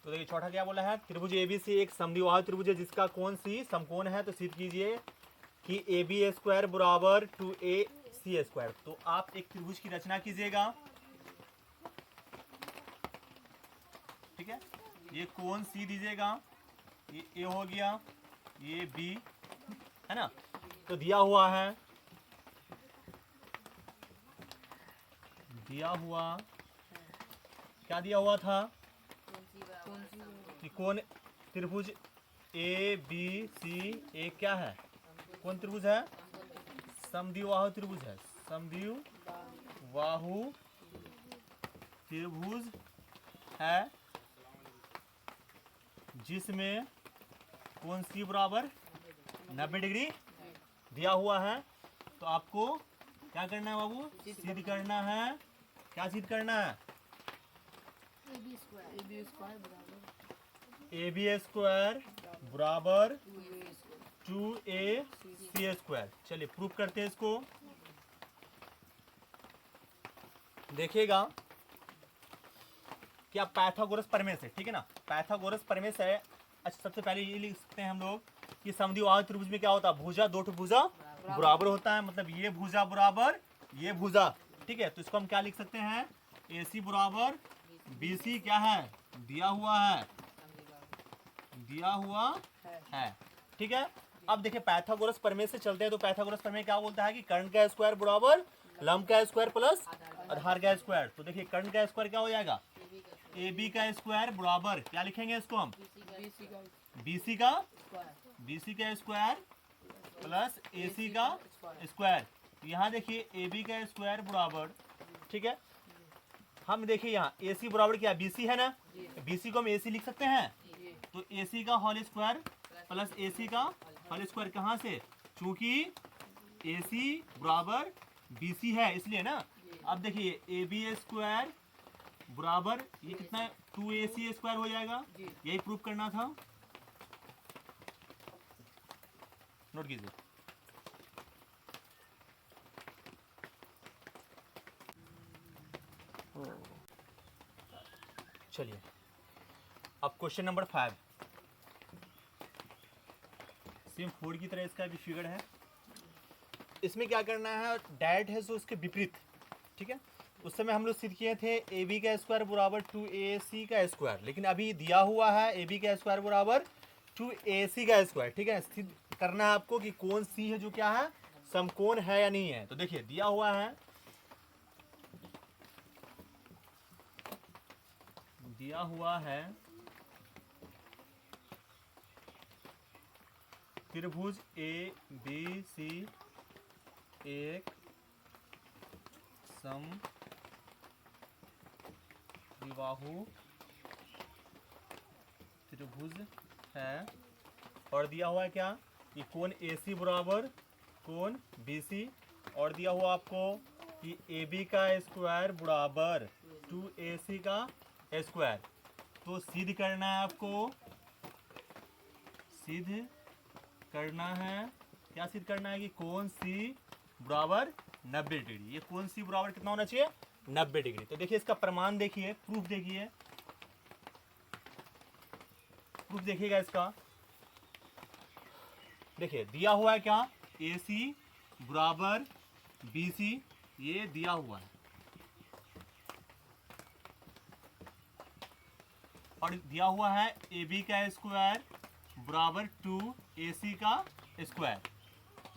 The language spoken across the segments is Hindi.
तो देखिए चौथा क्या बोला है, त्रिभुज एबीसी एक समद्विबाहु त्रिभुज है जिसका कोण सी समकोण है। तो सिद्ध कीजिए कि ए बी स्क्वायर बराबर 2AC स्क्वायर। तो आप एक त्रिभुज की रचना कीजिएगा, ठीक है। ये कोण सी दीजिएगा, ये ए हो गया, ये बी है ना। तो दिया हुआ है, दिया हुआ क्या दिया हुआ था कि कोण त्रिभुज ए बी सी एक क्या है, कौन त्रिभुज है, समद्विबाहु त्रिभुज है। समद्विबाहु त्रिभुज है जिसमें कोण सी बराबर 90 डिग्री दिया हुआ है। तो आपको क्या करना है बाबू, सिद्ध करना है। क्या सिद्ध करना है, ए बी स्क्वायर बराबर 2AC स्क्वायर। चलिए प्रूफ करते हैं इसको। देखिएगा क्या पाइथागोरस प्रमेय से, ठीक है ना, पाइथागोरस प्रमेय से। अच्छा सबसे पहले ये लिख सकते हैं हम लोग कि समद्विबाहु त्रिभुज में क्या होता है, भुजा दो भुजा बराबर होता है। मतलब ये भुजा बराबर ये भुजा, ठीक है। तो इसको हम क्या लिख सकते हैं, AC बराबर BC क्या है, दिया हुआ है, दिया हुआ है, ठीक है। अब देखिए पाइथागोरस प्रमेय से चलते हैं। तो पाइथागोरस प्रमेय क्या बोलता है कि कर्ण का स्क्वायर बराबर लंब का स्क्वायर प्लस आधार का स्क्वायर। तो देखिए कर्ण का स्क्वायर क्या हो जाएगा, AB का स्क्वायर बराबर क्या लिखेंगे इसको हम, BC का स्क्वायर प्लस AC का स्क्वायर। यहाँ देखिए AB का स्क्वायर बराबर, ठीक है। हम देखिए यहाँ AC बराबर क्या, BC है ना, BC को हम AC लिख सकते हैं। तो AC का होल स्क्वायर प्लस AC का होल स्क्वायर, कहाँ से, चूंकि AC बराबर BC है इसलिए ना। अब देखिए AB स्क्वायर बराबर ये कितना है, 2AC स्क्वायर हो जाएगा। यही प्रूफ करना था, नोट कीजिए। चलिए अब क्वेश्चन नंबर 5, सेम 4 की तरह इसका भी फिगर है। इसमें क्या करना है, डायरेक्ट है सो उसके विपरीत, ठीक है। उस समय हम लोग सिद्ध किए थे ए बी का स्क्वायर बराबर 2AC का स्क्वायर, लेकिन अभी दिया हुआ है ए बी का स्क्वायर बराबर 2AC का स्क्वायर, ठीक है। सिद्ध करना है आपको कि कोण सी है जो क्या है, समकोण है या नहीं है। तो देखिए दिया हुआ है, दिया हुआ है त्रिभुज ABC एक समद्विबाहु त्रिभुज है। और दिया हुआ है क्या, कि कोण AC बराबर कोण BC। और दिया हुआ आपको कि AB का स्क्वायर बराबर 2AC का स्क्वायर। तो सिद्ध करना है आपको, सिद्ध करना है, क्या सिद्ध करना है कि कोण C बराबर 90 डिग्री। ये कोण C बराबर कितना होना चाहिए, 90 डिग्री। तो देखिए इसका प्रमाण देखिए, प्रूफ देखिए, प्रूफ देखिएगा इसका। देखिए दिया हुआ है क्या, AC बराबर BC, ये दिया हुआ है। और दिया हुआ है AB का स्क्वायर बराबर 2AC का स्क्वायर।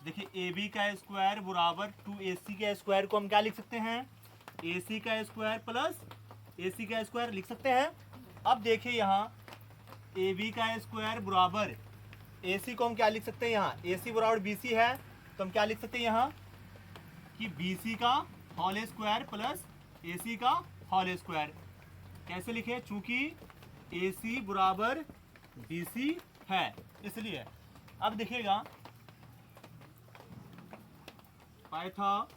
देखिए AB का स्क्वायर बराबर 2AC का स्क्वायर को हम क्या लिख सकते हैं, AC का स्क्वायर प्लस AC का स्क्वायर लिख सकते हैं। अब देखिए यहाँ AB का स्क्वायर बराबर AC को हम क्या लिख सकते हैं, यहाँ AC बराबर BC है तो हम क्या लिख सकते हैं यहाँ कि BC का होल स्क्वायर प्लस AC का होल स्क्वायर। कैसे लिखे, चूंकि AC बराबर BC है इसलिए। अब देखिएगा पाइथागोरस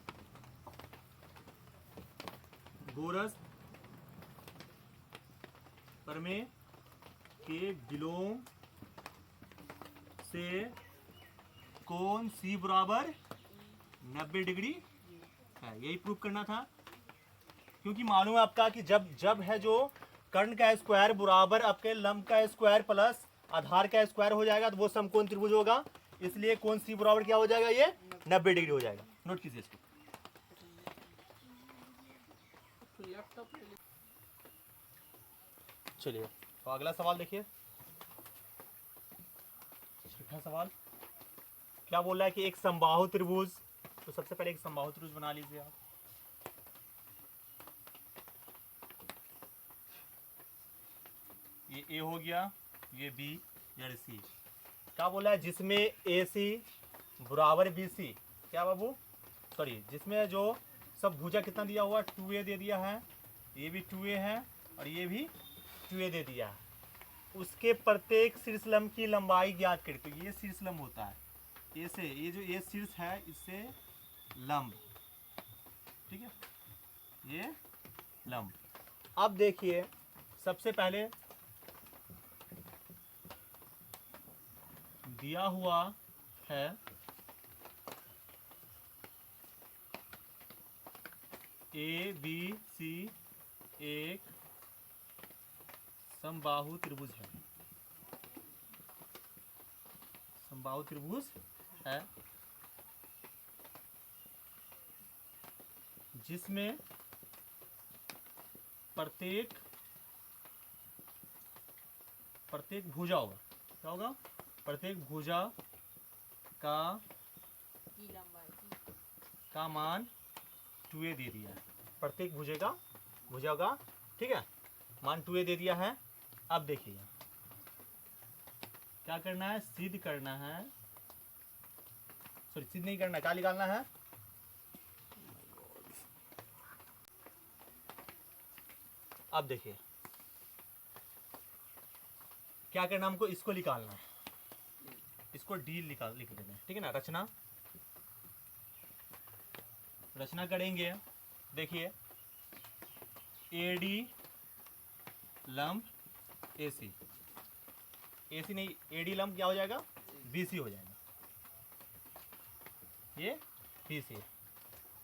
प्रमेय के विलोम से कोण C बराबर 90 डिग्री है, यही प्रूफ करना था। क्योंकि मालूम है आपका कि जब है जो कर्ण का स्क्वायर बराबर आपके लंब का स्क्वायर प्लस आधार का स्क्वायर हो जाएगा, तो वो समकोण त्रिभुज होगा। इसलिए कोण सी बराबर क्या हो जाएगा, ये 90 डिग्री हो जाएगा। नोट कीजिए इसको। चलिए तो अगला सवाल देखिए, छठा सवाल क्या बोल रहा है कि एक समबाहु त्रिभुज, तो सबसे पहले एक समबाहु त्रिभुज बना लीजिए आप। ये ए हो गया, ये बी, ये सी। क्या बोला है, जिसमें ए सी बराबर बी सी, क्या बाबू, सॉरी, जिसमें जो सब भुजा कितना दिया हुआ, 2a दे दिया है, ये भी 2a है और ये भी 2a दे दिया है। उसके प्रत्येक शीर्षलंब की लंबाई ज्ञात करें। तो ये शीर्षलंब होता है, ए से, ये जो ए शीर्ष है इससे लंब, ठीक है, ये लंब। अब देखिए सबसे पहले दिया हुआ है ए बी सी एक समबाहु त्रिभुज है, समबाहु त्रिभुज है, जिसमें प्रत्येक भुजा होगा, क्या होगा, प्रत्येक भुजा का मान 2a दे दिया है। प्रत्येक भुजा का ठीक है मान 2a दे दिया है। अब देखिए क्या करना है, सिद्ध करना है, सॉरी सिद्ध नहीं करना, क्या निकालना है, अब देखिए क्या करना, हमको इसको निकालना है, इसको डी लिख देते हैं, ठीक है ना। रचना करेंगे, देखिए AD लंब AC, AC नहीं, AD लंब क्या हो जाएगा, BC हो जाएगा, ये BC है।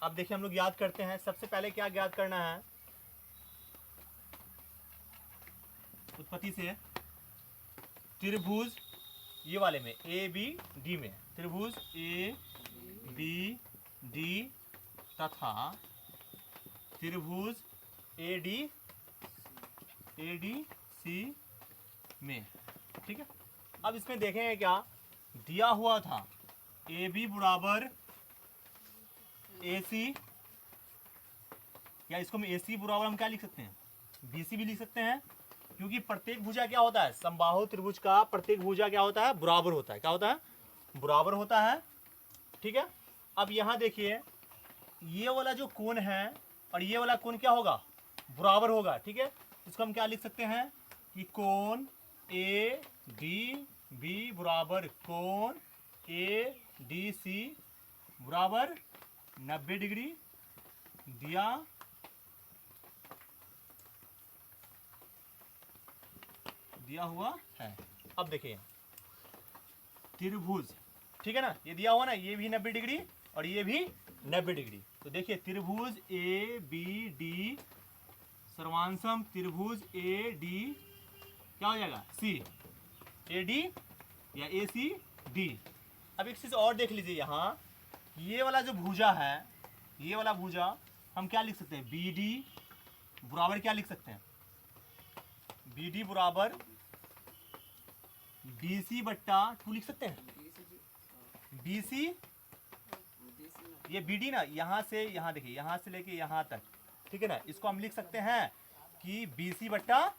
अब देखिए हम लोग याद करते हैं, सबसे पहले क्या ज्ञात करना है, उत्पत्ति से त्रिभुज ये वाले में ABD में, त्रिभुज ABD तथा त्रिभुज ADC में, ठीक है। अब इसमें देखेंगे क्या दिया हुआ था, AB बराबर AC, या इसको हम AC बराबर हम क्या लिख सकते हैं, BC भी लिख सकते हैं, क्योंकि प्रत्येक भुजा क्या होता है, समबाहु त्रिभुज का प्रत्येक भुजा क्या होता है, बराबर होता है, क्या होता है, बराबर होता है, ठीक है। अब यहाँ देखिए ये वाला जो कोण है और ये वाला कोण क्या होगा, बराबर होगा, ठीक है। इसको हम क्या लिख सकते हैं कि कोण ADB बराबर कोण ADC बराबर 90 डिग्री दिया हुआ है। अब देखिए त्रिभुज, ठीक है ना, ये दिया हुआ ना, ये भी 90 डिग्री और ये भी 90 डिग्री। तो देखिए त्रिभुज ABD सर्वांशम त्रिभुज AD क्या हो जाएगा, C AD या ACD। अब एक चीज और देख लीजिए, यहाँ ये वाला जो भुजा है, ये वाला भुजा हम क्या लिख सकते हैं, BD बराबर क्या लिख सकते हैं, BD बराबर BC बट्टा 2 लिख सकते हैं। BC ये BD ना, यहाँ से यहाँ देखिए, यहाँ से लेके यहाँ तक, ठीक है ना, इसको हम लिख सकते हैं कि BC बट्टा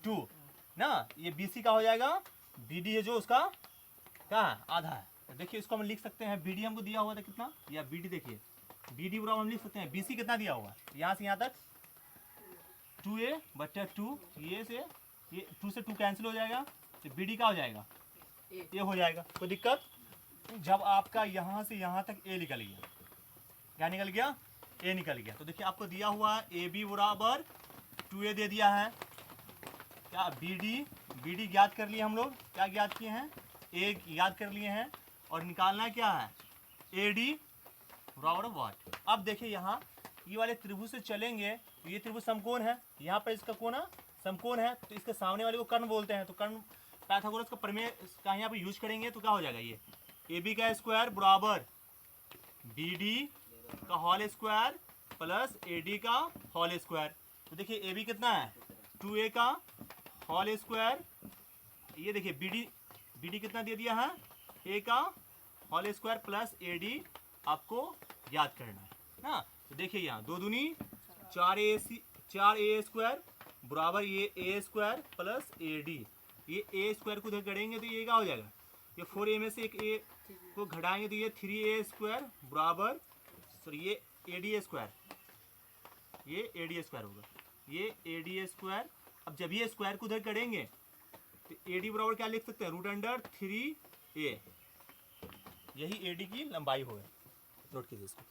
2 ना, ये BC का हो जाएगा, BD है जो उसका क्या है, आधा है। तो देखिए इसको हम लिख सकते हैं, BD हमको दिया हुआ था कितना, या BD देखिए BD बराबर हम लिख सकते हैं, BC कितना दिया हुआ है, यहाँ से यहाँ तक 2a बट्टा 2, ये से ये 2 से 2 कैंसिल हो जाएगा, तो BD का हो जाएगा ये हो जाएगा। कोई दिक्कत, जब आपका यहाँ से यहाँ तक A निकल गया, क्या निकल गया, A निकल गया। तो देखिए आपको दिया हुआ है AB बराबर 2a दे दिया है, क्या BD ज्ञात कर लिए हम लोग, क्या ज्ञात किए हैं, A याद कर लिए हैं, और निकालना क्या है AD बराबर व्हाट। अब देखिए यहाँ ये वाले त्रिभुज से चलेंगे, तो ये त्रिभुज समकोण है, यहाँ पर इसका कोण समकोण है तो इसके सामने वाले को कर्ण बोलते हैं, तो कर्ण पाइथागोरस का प्रमेय का यहाँ पे यूज करेंगे तो क्या हो जाएगा, ये ए बी का स्क्वायर बराबर बी डी का whole square plus A D का होल स्क्वायर। तो देखिए ए बी कितना है 2a का होल स्क्वायर, ये देखिए बी डी कितना दे दिया है a का whole square plus A D आपको याद करना है ना। तो देखिए यहाँ 2 दूनी 4a स्क्वायर बराबर ये a square plus A D, ये a स्क्वायर को इधर करेंगे तो ये क्या हो जाएगा, ये 4a में से एक a को घटाएंगे तो ये 3a स्क्वायर बराबर सॉरी ये ad स्क्वायर, ये ad स्क्वायर होगा, ये ad स्क्वायर। अब जब ये स्क्वायर को उधर करेंगे तो ad बराबर क्या लिख सकते हैं, रूट अंडर 3a, यही ad की लंबाई होगा। नोट कीजिए इसको।